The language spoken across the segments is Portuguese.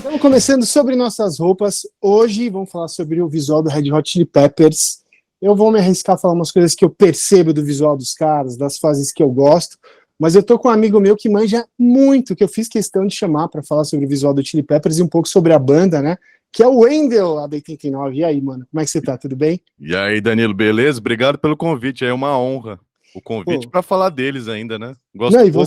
Estamos começando sobre nossas roupas. Hoje vamos falar sobre o visual do Red Hot Chili Peppers. Eu vou me arriscar a falar umas coisas que eu percebo do visual dos caras, das fases que eu gosto, mas eu tô com um amigo meu que manja muito, que eu fiz questão de chamar para falar sobre o visual do Chili Peppers e um pouco sobre a banda, né? Que é o Wendel, lá da 89. E aí, mano, como é que você tá? Tudo bem? E aí, Danilo, beleza? Obrigado pelo convite, é uma honra. O convite Pô, para falar deles ainda, né? não, Gosto e pouco.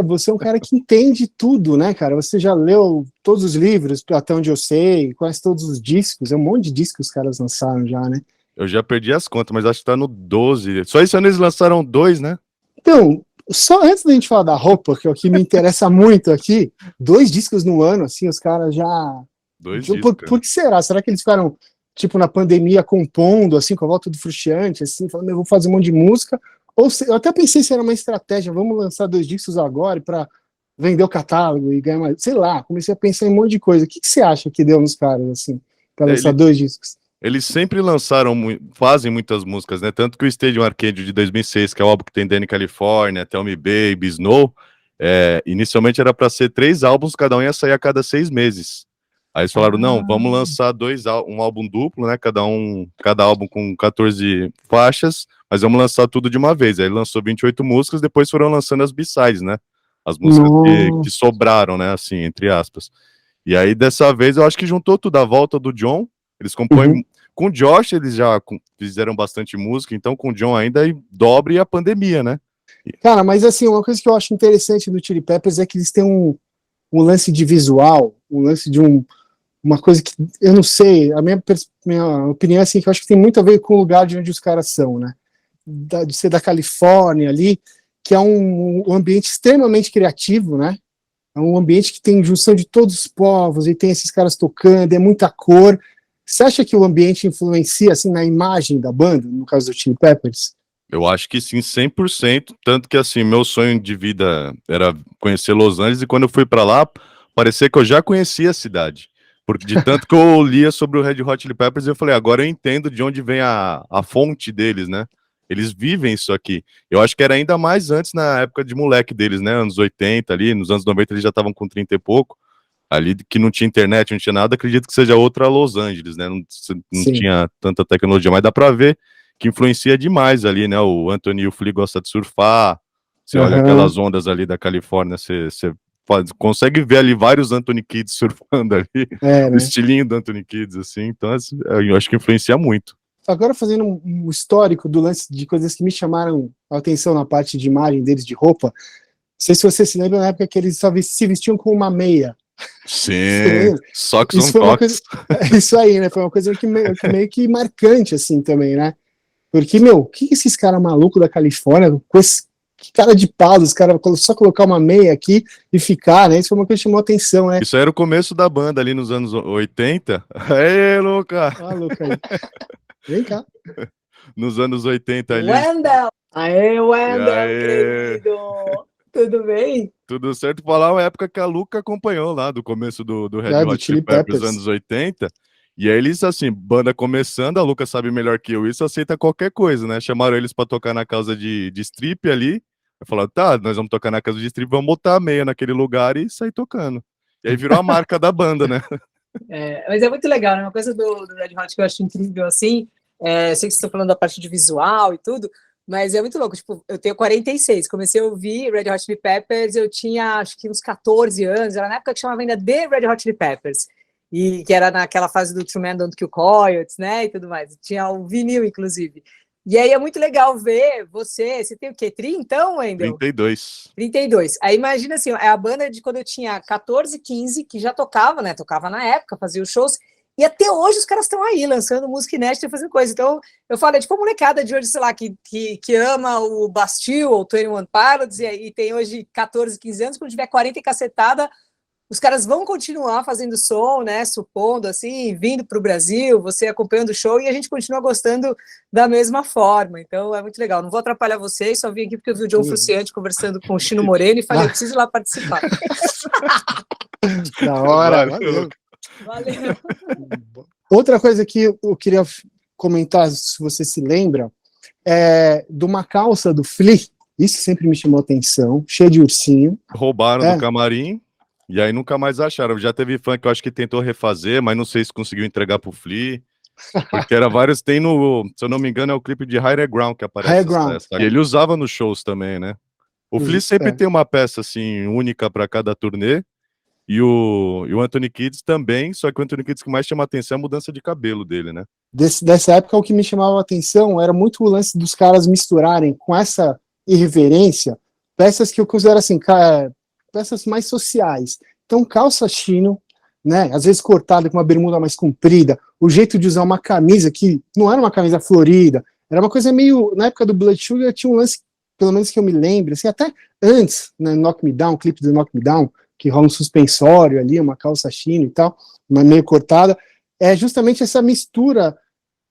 você é um cara que entende tudo, né, cara? Você já leu todos os livros, até onde eu sei, conhece todos os discos, é um monte de discos que os caras lançaram já, né? Eu já perdi as contas, mas acho que tá no 12. Só esse ano eles lançaram dois, né? Então, só antes da gente falar da roupa, que é o que me interessa muito aqui, 2 discos no ano, assim, os caras já. Dois discos, Por cara. que será? Será que eles ficaram, tipo, na pandemia compondo, assim, com a volta do Frustrante, assim, falando, eu vou fazer um monte de música? Eu até pensei se era uma estratégia, vamos lançar 2 discos agora para vender o catálogo e ganhar mais. Sei lá, comecei a pensar em um monte de coisa. O que você acha que deu nos caras, assim, para lançar Ele- 2 discos? Eles sempre lançaram, fazem muitas músicas, né? Tanto que o Stadium Arcade de 2006, que é o álbum que tem Danny California, Tell Me Baby, Snow, inicialmente era para ser 3 álbuns, cada um ia sair a cada 6 meses. Aí eles falaram, não, Ah, vamos lançar um álbum duplo, né? Cada álbum com 14 faixas, mas vamos lançar tudo de uma vez. Aí lançou 28 músicas, depois foram lançando as B-sides, né? As músicas que nossa. sobraram, né? Assim, entre aspas. E aí, dessa vez, eu acho que juntou tudo, a volta do John, eles Uhum. compõem. Com o Josh, eles já fizeram bastante música, então com o John ainda dobre a pandemia, né? Cara, mas assim, uma coisa que eu acho interessante do Chili Peppers é que eles têm um lance de visual, um lance de uma coisa que eu não sei, minha opinião é assim, que eu acho que tem muito a ver com o lugar de onde os caras são, né? De ser da Califórnia ali, que é um ambiente extremamente criativo, né? É um ambiente que tem junção de todos os povos e tem esses caras tocando, é muita cor. Você acha que o ambiente influencia assim na imagem da banda, no caso do Chili Peppers? Eu acho que sim, 100%. Tanto que, assim, meu sonho de vida era conhecer Los Angeles, e quando eu fui pra lá, parecia que eu já conhecia a cidade. Porque de tanto que eu lia sobre o Red Hot Chili Peppers, eu falei, agora eu entendo de onde vem a fonte deles, né? Eles vivem isso aqui. Eu acho que era ainda mais antes, na época de moleque deles, né? Anos 80 ali, nos anos 90 eles já estavam com 30 e pouco. Ali que não tinha internet, não tinha nada, acredito que seja outra Los Angeles, né? Não Sim. tinha tanta tecnologia, mas dá pra ver que influencia demais ali, né? O Anthony e o Flea gosta de surfar. Você olha Aham. aquelas ondas ali da Califórnia, você consegue ver ali vários Anthony Kids surfando ali, É, o né? estilinho do Anthony Kids, assim. Então, assim, eu acho que influencia muito. Agora fazendo um histórico do lance de coisas que me chamaram a atenção na parte de imagem deles de roupa. Não sei se você se lembra na época que eles só se vestiam com uma meia. Você Sim, lembra? socks Isso on foi uma coisa. cocks. Isso aí, né? Foi uma coisa meio que marcante, assim, também, né? Porque, meu, o que esses caras malucos da Califórnia, com esse que cara de pau, os caras só colocar uma meia aqui e ficar, né? Isso foi uma coisa que chamou atenção, né? Isso era o começo da banda ali nos anos 80. Ei, Luca! Olha a louca aí. Vem cá. Nos anos 80 ali, Wendel! Aê, e Wendel, aí, querido! Tudo bem? tudo certo? Falar uma época que a Luca acompanhou lá, do começo do Red É, do Hot Chili Chili Peppers, Peppers. anos 80. E aí eles, assim, banda começando, a Luca sabe melhor que eu isso, aceita qualquer coisa, né? Chamaram eles pra tocar na casa de strip ali. Eu falaram, tá, nós vamos tocar na casa de strip, vamos botar a meia naquele lugar e sair tocando. E aí virou a marca da banda, né? Mas é muito legal, né? Uma coisa do Red Hot que eu acho incrível, assim, eu sei que vocês estão falando da parte de visual e tudo, mas é muito louco. Tipo, eu tenho 46, comecei a ouvir Red Hot Chili Peppers, eu tinha acho que uns 14 anos, era na época que chamava ainda The Red Hot Chili Peppers, e que era naquela fase do True Man Don't Kill Coyotes, né, e tudo mais. Tinha o vinil, inclusive. E aí é muito legal ver você tem o quê? 30 então, Wendel? 32. 32. Aí imagina assim, é a banda de quando eu tinha 14, 15, que já tocava, né? Tocava na época, fazia os shows, e até hoje os caras estão aí, lançando música inédita e fazendo coisa. Então, eu falo, é tipo a molecada de hoje, sei lá, que ama o Bastille ou o 21 Pilots, e tem hoje 14, 15 anos, quando tiver 40 e cacetada, os caras vão continuar fazendo som, né? Supondo assim, vindo para o Brasil, você acompanhando o show, e a gente continua gostando da mesma forma. Então é muito legal. Não vou atrapalhar vocês, só vim aqui porque eu vi o John Fruciante conversando com o Chino Moreno e falei, eu preciso ir lá participar. Da hora, Valeu. valeu. Valeu. Outra coisa que eu queria comentar, se você se lembra, é de uma calça do Flea. Isso sempre me chamou atenção, cheia de ursinho. Roubaram do É, camarim. E aí nunca mais acharam. Já teve fã que eu acho que tentou refazer, mas não sei se conseguiu entregar pro Flea. Porque era vários, tem no, se eu não me engano, é o clipe de Higher Ground que aparece Higher essa Ground. peça. E ele usava nos shows também, né? O Flea sempre tem uma peça, assim, única para cada turnê. E o Anthony Kiedis também, só que o Anthony Kiedis que mais chama atenção é a mudança de cabelo dele, né? Dessa época, o que me chamava a atenção era muito o lance dos caras misturarem com essa irreverência peças que eu considero assim, peças mais sociais. Então, calça chino, né? Às vezes cortada com uma bermuda mais comprida, o jeito de usar uma camisa que não era uma camisa florida, era uma coisa meio. Na época do Blood Sugar tinha um lance, pelo menos que eu me lembro, assim, até antes, né, Knock Me Down, o clipe do Knock Me Down, que rola um suspensório ali, uma calça chino e tal, uma meio cortada, é justamente essa mistura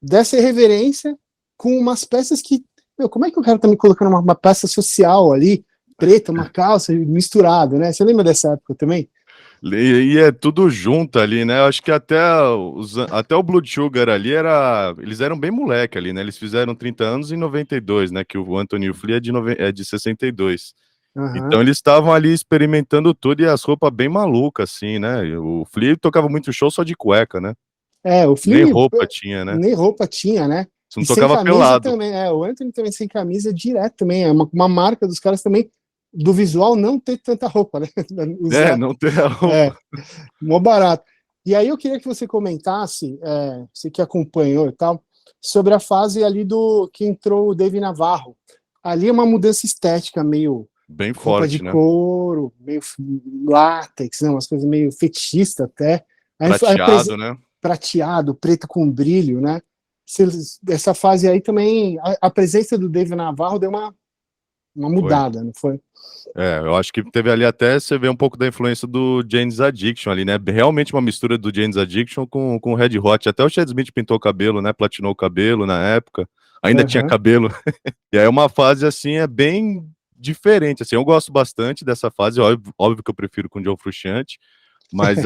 dessa irreverência com umas peças que, meu, como é que o cara tá me colocando uma peça social ali, preta, uma calça misturada, né? Você lembra dessa época também? E é tudo junto ali, né? Eu acho que até o Blood Sugar ali eles eram bem moleque ali, né? Eles fizeram 30 anos em 92, né? Que o Anthony Flea é de 62. Então eles estavam ali experimentando tudo e as roupas bem malucas, assim, né? O Flea tocava muito show só de cueca, né? O Flea Nem roupa tinha, né? Nem roupa tinha, né? Você não E tocava sem camisa pelado. também, o Anthony também sem camisa direto também, é uma marca dos caras também, do visual não ter tanta roupa, né? Não ter a roupa. Mó barato. E aí eu queria que você comentasse, você que acompanhou e tal, sobre a fase ali que entrou o Dave Navarro. Ali é uma mudança estética meio bem roupa forte, de né? couro, meio látex, né? Umas coisas meio fetista até. Prateado, né? Prateado, preto com brilho, né? Essa fase aí também, a presença do Dave Navarro deu uma mudada, não foi? Eu acho que teve ali até, você vê um pouco da influência do Jane's Addiction ali, né? Realmente uma mistura do Jane's Addiction com o Red Hot. Até o Chad Smith pintou o cabelo, né? Platinou o cabelo na época. Ainda tinha cabelo. E aí uma fase, assim, é bem diferente, assim. Eu gosto bastante dessa fase. Óbvio que eu prefiro com o John Frusciante. Mas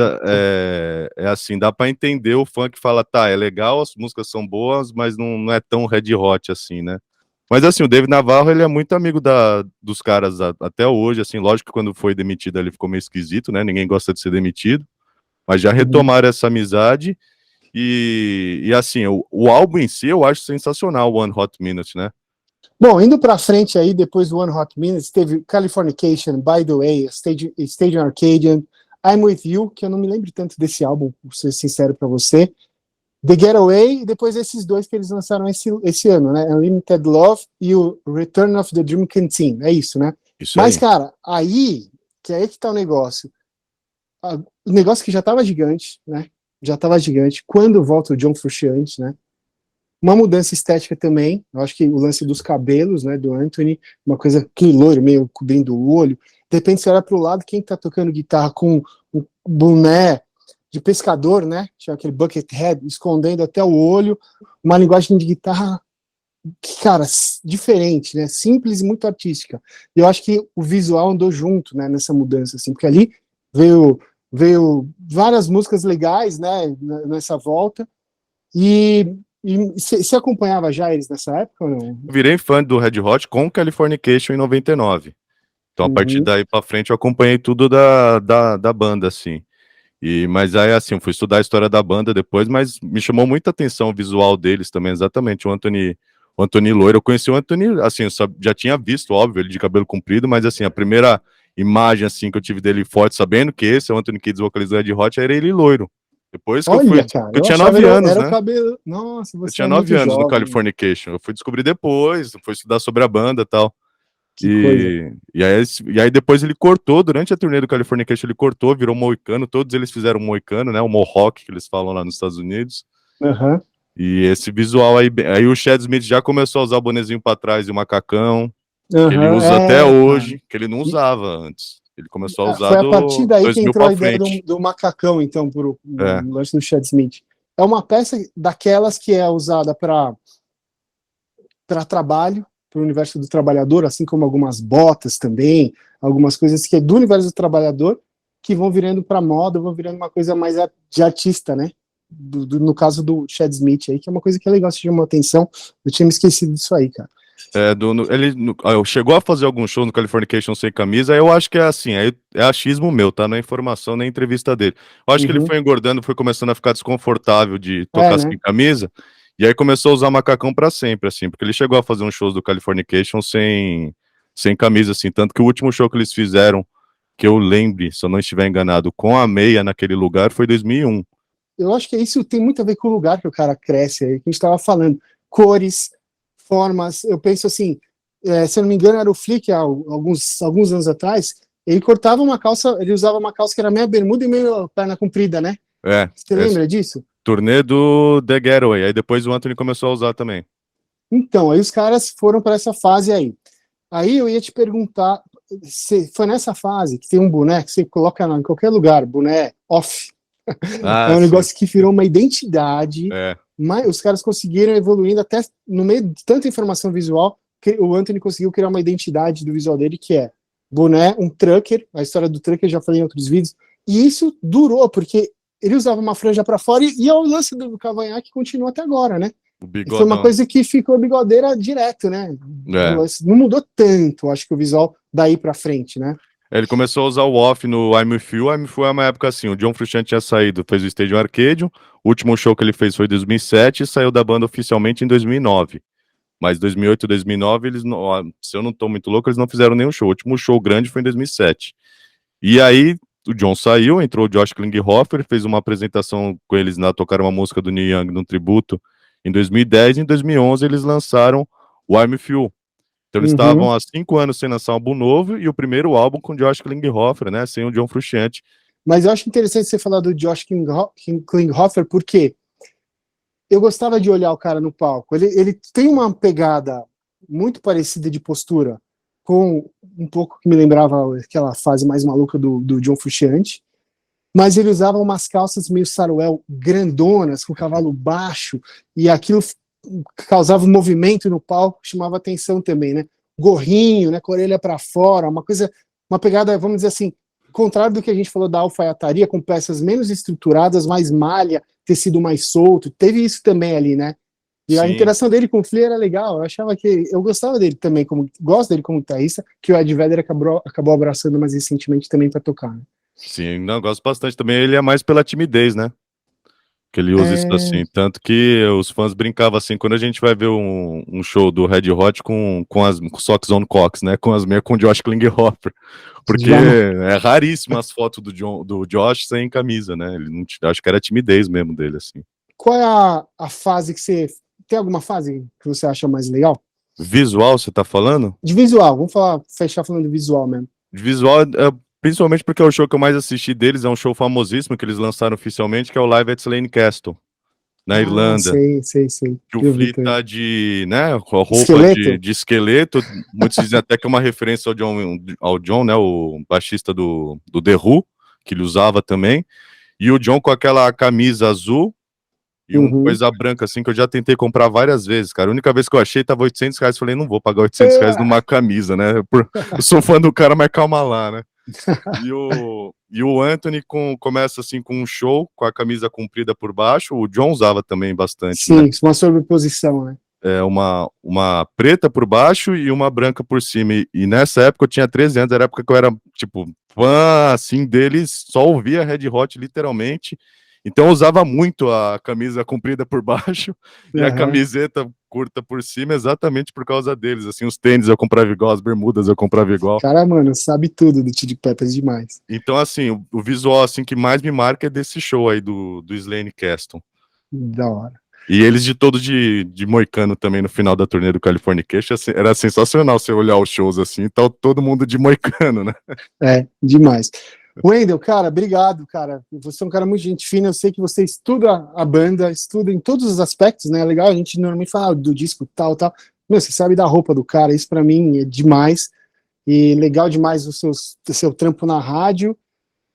assim, dá pra entender o fã que fala, tá, é legal, as músicas são boas, mas não é tão Red Hot assim, né? Mas assim, o David Navarro, ele é muito amigo dos caras até hoje, assim, lógico que quando foi demitido ele ficou meio esquisito, né? Ninguém gosta de ser demitido, mas já retomaram essa amizade e assim, o álbum em si eu acho sensacional, One Hot Minute, né? Bom, indo pra frente aí, depois do One Hot Minute, teve Californication, By the Way, Stadium Arcadian, I'm With You, que eu não me lembro tanto desse álbum, vou ser sincero pra você, The Getaway, e depois esses dois que eles lançaram esse ano, né? Unlimited Love e o Return of the Dream Canteen, é isso, né? Mas, cara, aí que tá o negócio. O negócio que já tava gigante, né? Já tava gigante. Quando volta o John Frusciante, né? Uma mudança estética também, eu acho que o lance dos cabelos, né, do Anthony, uma coisa que loiro, meio cobrindo o olho. De repente você olha pro lado, quem tá tocando guitarra com um boné de pescador, né? Tinha aquele bucket head escondendo até o olho, uma linguagem de guitarra que, cara, diferente, né? Simples e muito artística. E eu acho que o visual andou junto, né, nessa mudança, assim, porque ali veio várias músicas legais, né, nessa volta. E você acompanhava já eles nessa época ou não? Eu virei fã do Red Hot com Californication em 99. Então, a partir daí pra frente, eu acompanhei tudo da banda, assim. Mas aí, assim, eu fui estudar a história da banda depois, mas me chamou muita atenção o visual deles também, exatamente, o Anthony Loiro. Eu conheci o Anthony, assim, eu já tinha visto, óbvio, ele de cabelo comprido, mas, assim, a primeira imagem, assim, que eu tive dele forte, sabendo que esse é o Anthony Kiedis, vocalista do Red Hot, era ele loiro. Depois que Cara, eu tinha 9 anos, era né? O cabelo. Nossa, você eu tinha é 9 muito anos no jovem. Californication. Eu fui descobrir depois, fui estudar sobre a banda e tal. Que coisa. E aí depois ele cortou, durante a turnê do Californication, ele cortou, virou moicano, todos eles fizeram moicano, né? O mohawk, que eles falam lá nos Estados Unidos. E esse visual aí o Chad Smith já começou a usar o bonezinho pra trás e o macacão, que ele usa até hoje, que ele não usava antes. Ele começou a usar foi a partir daí que entrou a ideia frente. do macacão, então, no lance do Chad Smith. É uma peça daquelas que é usada para trabalho, para o universo do trabalhador, assim como algumas botas também, algumas coisas que é do universo do trabalhador, que vão virando para moda, vão virando uma coisa mais de artista, né? No caso do Chad Smith aí, que é uma coisa que é legal, se chama atenção. Eu tinha me esquecido disso aí, cara. Chegou a fazer algum show no Californication sem camisa, eu acho que é assim, é achismo meu, tá? Não é informação nem entrevista dele. Eu acho que ele foi engordando, foi começando a ficar desconfortável de tocar né? sem camisa, e aí começou a usar macacão pra sempre, assim, porque ele chegou a fazer uns shows do Californication sem camisa, assim, tanto que o último show que eles fizeram, que eu lembre, se eu não estiver enganado, com a meia naquele lugar, foi 2001. Eu acho que isso tem muito a ver com o lugar que o cara cresce aí, que a gente estava falando. Cores, formas, eu penso assim, se eu não me engano, era o Flick, alguns anos atrás, ele cortava uma calça, ele usava uma calça que era meia bermuda e meio perna comprida, né? Você lembra disso? Turnê do The Getaway, aí depois o Anthony começou a usar também. Então, aí os caras foram para essa fase aí. Aí eu ia te perguntar, foi nessa fase que tem um boné que você coloca em qualquer lugar, boné off. É um negócio que virou uma identidade, mas os caras conseguiram evoluindo até no meio de tanta informação visual, que o Anthony conseguiu criar uma identidade do visual dele, que é boné, um trucker, a história do trucker eu já falei em outros vídeos, e isso durou, porque ele usava uma franja para fora e o lance do cavanhaque continua até agora, né? Foi uma coisa que ficou bigodeira direto, né? Não mudou tanto, acho que o visual daí pra frente, né? Ele começou a usar o off no I'm With You. I'm With You é uma época assim, o John Frusciante tinha saído, fez o Stadium Arcadium, o último show que ele fez foi em 2007 e saiu da banda oficialmente em 2009. Mas 2008 e 2009, eles não, se eu não tô muito louco, eles não fizeram nenhum show. O último show grande foi em 2007. E aí, o John saiu, entrou o Josh Klinghoffer, fez uma apresentação com eles, tocaram uma música do Neil Young num tributo em 2010, e em 2011 eles lançaram o I'm With You. Então eles estavam há 5 anos sem lançar um álbum novo, e o primeiro álbum com o Josh Klinghoffer, né, sem o John Frusciante. Mas eu acho interessante você falar do Josh Klinghoffer, porque eu gostava de olhar o cara no palco. Ele tem uma pegada muito parecida de postura, com um pouco que me lembrava aquela fase mais maluca do John Frusciante, mas ele usava umas calças meio saruel grandonas, com cavalo baixo, e aquilo causava um movimento no palco, chamava atenção também, né? Gorrinho, né, com a orelha para fora, uma pegada, vamos dizer assim, contrário do que a gente falou da alfaiataria, com peças menos estruturadas, mais malha, tecido mais solto, teve isso também ali, né? E a interação dele com o Flea era legal, eu gostava dele também, gosto dele como guitarrista, que o Ed Vedder acabou abraçando mais recentemente também para tocar, né? Sim, não, gosto bastante também, ele é mais pela timidez, né? Que ele usa isso assim, tanto que os fãs brincavam assim, quando a gente vai ver um show do Red Hot com Socks on Cox, né, com as meias com o Josh Klinghoffer, porque é raríssimo as fotos do Josh sem camisa, né, ele não, acho que era timidez mesmo dele, assim. Qual é a fase que você... Tem alguma fase que você acha mais legal? Visual, você tá falando? De visual, vamos fechar falando de visual mesmo. De visual, principalmente porque o show que eu mais assisti deles é um show famosíssimo que eles lançaram oficialmente, que é o Live at Slane Castle, na Irlanda. Sei. Que o Flea tá de, né, com a roupa de esqueleto. Muitos dizem até que é uma referência ao John, né, o baixista do The Who, que ele usava também. E o John com aquela camisa azul e uma coisa branca, assim, que eu já tentei comprar várias vezes, cara. A única vez que eu achei tava R$800. Falei, não vou pagar R$800 numa camisa, né? Eu sou fã do cara, mas calma lá, né? E o Anthony começa assim com um show com a camisa comprida por baixo. O John usava também bastante. Sim, né? Uma sobreposição, né? Uma preta por baixo e uma branca por cima. E nessa época eu tinha 13 anos, era a época que eu era, tipo, fã assim deles, só ouvia Red Hot literalmente. Então eu usava muito a camisa comprida por baixo e a camiseta curta por cima, exatamente por causa deles. Assim, os tênis eu comprava igual, as bermudas eu comprava igual. Cara, mano, sabe tudo do Chili Peppers demais. Então, assim, o visual assim, que mais me marca é desse show aí do Slane Castle. Da hora. E eles de todo de moicano também no final da turnê do Californication, assim, era sensacional você olhar os shows assim, então todo mundo de moicano, né? Demais. Wendel, cara, obrigado, cara. Você é um cara muito gente fina, eu sei que você estuda a banda, estuda em todos os aspectos, né? É legal, a gente normalmente fala do disco tal. Meu, você sabe da roupa do cara, isso pra mim é demais. E legal demais o seu trampo na rádio.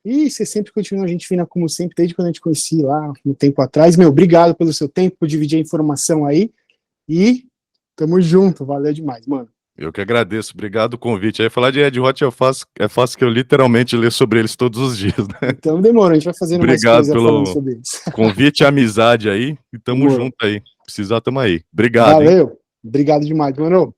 E você sempre continua gente fina como sempre, desde quando a gente conhecia lá, um tempo atrás. Meu, obrigado pelo seu tempo, por dividir a informação aí. E tamo junto, valeu demais, mano. Eu que agradeço, obrigado o convite. Aí falar de Red Hot é fácil que eu literalmente ler sobre eles todos os dias, né? Então demorou, a gente vai fazendo mais coisa falando sobre eles. Convite e amizade aí, e tamo junto aí. Precisar, tamo aí. Obrigado. Valeu, obrigado demais, mano.